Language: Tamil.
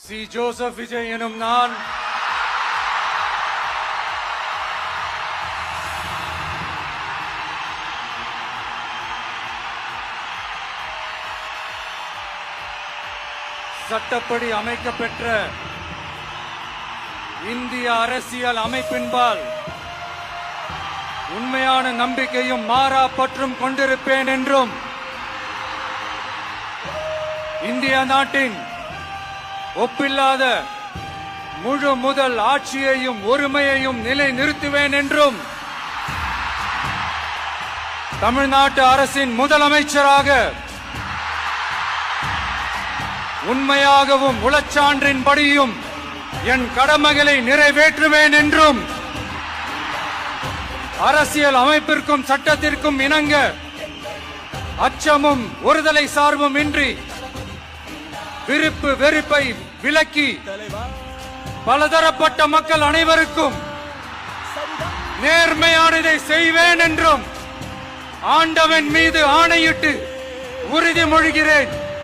சி ஜோசப் விஜய் எனும் நான் சட்டப்படி அமைக்கப்பெற்ற இந்திய அரசியல் அமைப்பின்பால் உண்மையான நம்பிக்கையும் மாறா பற்றும் கொண்டிருப்பேன் என்றும் இந்திய நாட்டின் ஒப்பில்லாத முழு முதல் ஆட்சியையும் ஒருமையையும் நிலைநிறுத்துவேன் என்றும் தமிழ்நாட்டு அரசின் முதலமைச்சராக உண்மையாகவும் உளச்சான்றின்படியும் என் கடமைகளை நிறைவேற்றுவேன் என்றும் அரசியல் அமைப்பிற்கும் சட்டத்திற்கும் இணங்க அச்சமும் ஒருதலை சார்பும் இன்றி விருப்பு வெறுப்பை விலக்கி பலதரப்பட்ட மக்கள் அனைவருக்கும் நேர்மையானதை செய்வேன் என்றும் ஆண்டவன் மீது ஆணையிட்டு உறுதிமொழிகிறேன்.